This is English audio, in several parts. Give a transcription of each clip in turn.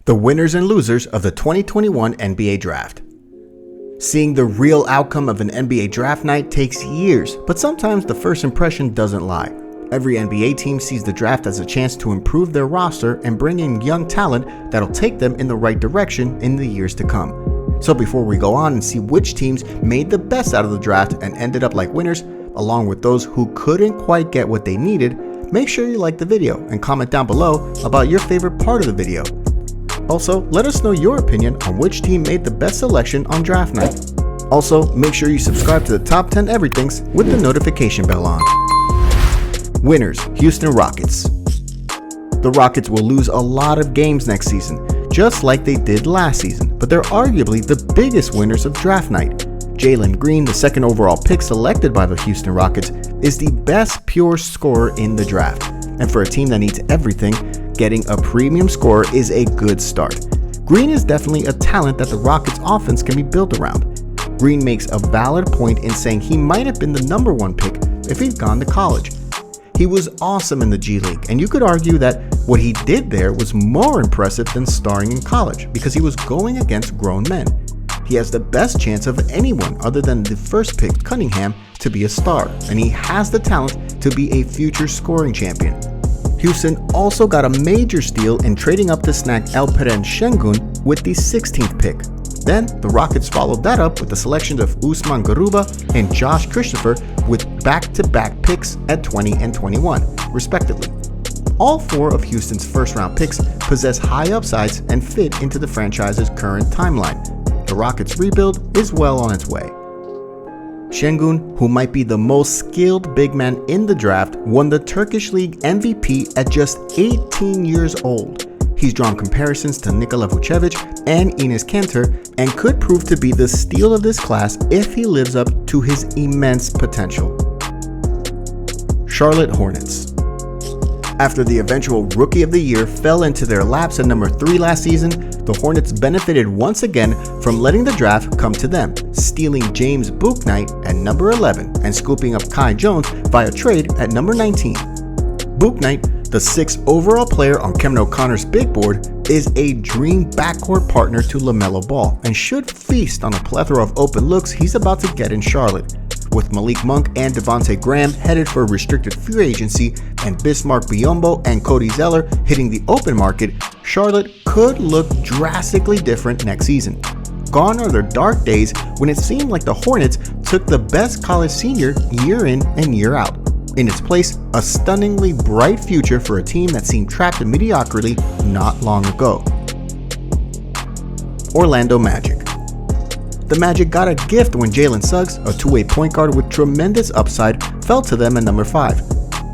The winners and losers of the 2021 NBA Draft. Seeing the real outcome of an NBA draft night takes years, but sometimes the first impression doesn't lie. Every NBA team sees the draft as a chance to improve their roster and bring in young talent that'll take them in the right direction in the years to come. So before we go on and see which teams made the best out of the draft and ended up like winners, along with those who couldn't quite get what they needed, make sure you like the video and comment down below about your favorite part of the video. Also, let us know your opinion on which team made the best selection on draft night. Also, make sure you subscribe to the Top 10 Everythingz with the notification bell on. Winners, Houston Rockets. The Rockets will lose a lot of games next season, just like they did last season, but they're arguably the biggest winners of draft night. Jalen Green, the second overall pick selected by the Houston Rockets, is the best pure scorer in the draft. And for a team that needs everything, getting a premium scorer is a good start. Green is definitely a talent that the Rockets offense can be built around. Green makes a valid point in saying he might have been the number one pick if he'd gone to college. He was awesome in the G League, and you could argue that what he did there was more impressive than starring in college because he was going against grown men. He has the best chance of anyone other than the first pick, Cunningham, to be a star, and he has the talent to be a future scoring champion. Houston also got a major steal in trading up to snag Alperen Şengün with the 16th pick. Then, the Rockets followed that up with the selections of Usman Garuba and Josh Christopher with back-to-back picks at 20 and 21, respectively. All four of Houston's first-round picks possess high upsides and fit into the franchise's current timeline. The Rockets' rebuild is well on its way. Şengün, who might be the most skilled big man in the draft, won the Turkish League MVP at just 18 years old. He's drawn comparisons to Nikola Vucevic and Enes Kanter and could prove to be the steal of this class if he lives up to his immense potential. Charlotte Hornets. After the eventual Rookie of the Year fell into their laps at number 3 last season, the Hornets benefited once again from letting the draft come to them, stealing James Bouknight at number 11 and scooping up Kai Jones via trade at number 19. Bouknight, the 6th overall player on Kevin O'Connor's big board, is a dream backcourt partner to LaMelo Ball and should feast on a plethora of open looks he's about to get in Charlotte. With Malik Monk and Devontae Graham headed for restricted free agency and Bismarck Biyombo and Cody Zeller hitting the open market, Charlotte could look drastically different next season. Gone are their dark days when it seemed like the Hornets took the best college senior year in and year out. In its place, a stunningly bright future for a team that seemed trapped in mediocrity not long ago. Orlando Magic. The Magic got a gift when Jalen Suggs, a two-way point guard with tremendous upside, fell to them at number 5.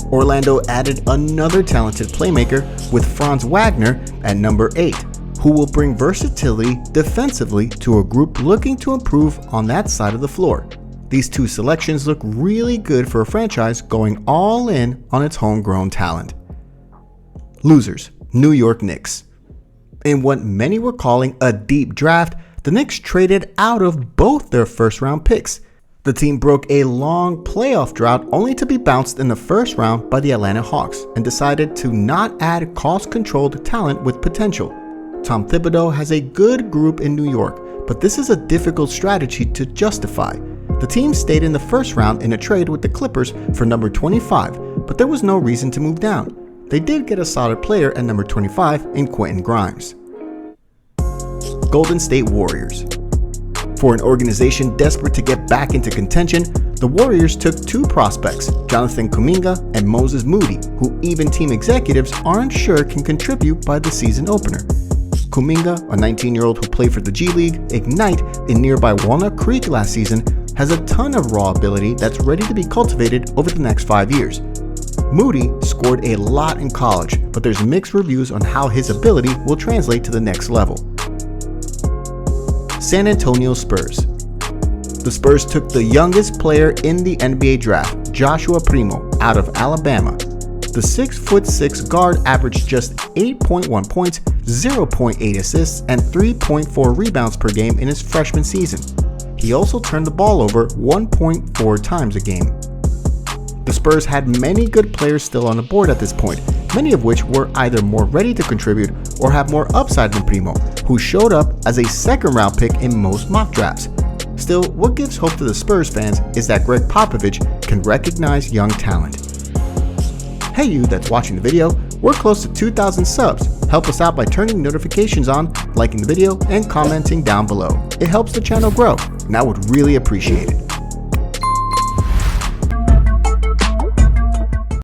Orlando added another talented playmaker with Franz Wagner at number 8, who will bring versatility defensively to a group looking to improve on that side of the floor. These two selections look really good for a franchise going all in on its homegrown talent. Losers, New York Knicks. In what many were calling a deep draft, the Knicks traded out of both their first-round picks. The team broke a long playoff drought only to be bounced in the first round by the Atlanta Hawks and decided to not add cost-controlled talent with potential. Tom Thibodeau has a good group in New York, but this is a difficult strategy to justify. The team stayed in the first round in a trade with the Clippers for number 25, but there was no reason to move down. They did get a solid player at number 25 in Quentin Grimes. Golden State Warriors. For an organization desperate to get back into contention, the Warriors took 2 prospects, Jonathan Kuminga and Moses Moody, who even team executives aren't sure can contribute by the season opener. Kuminga, a 19-year-old who played for the G League, Ignite, in nearby Walnut Creek last season, has a ton of raw ability that's ready to be cultivated over the next 5 years. Moody scored a lot in college, but there's mixed reviews on how his ability will translate to the next level. San Antonio Spurs. The Spurs took the youngest player in the NBA draft, Joshua Primo, out of Alabama. The 6'6" guard averaged just 8.1 points, 0.8 assists, and 3.4 rebounds per game in his freshman season. He also turned the ball over 1.4 times a game. The Spurs had many good players still on the board at this point, many of which were either more ready to contribute or have more upside than Primo, who showed up as a second-round pick in most mock drafts. Still, what gives hope to the Spurs fans is that Greg Popovich can recognize young talent. Hey you that's watching the video, we're close to 2,000 subs. Help us out by turning notifications on, liking the video, and commenting down below. It helps the channel grow, and I would really appreciate it.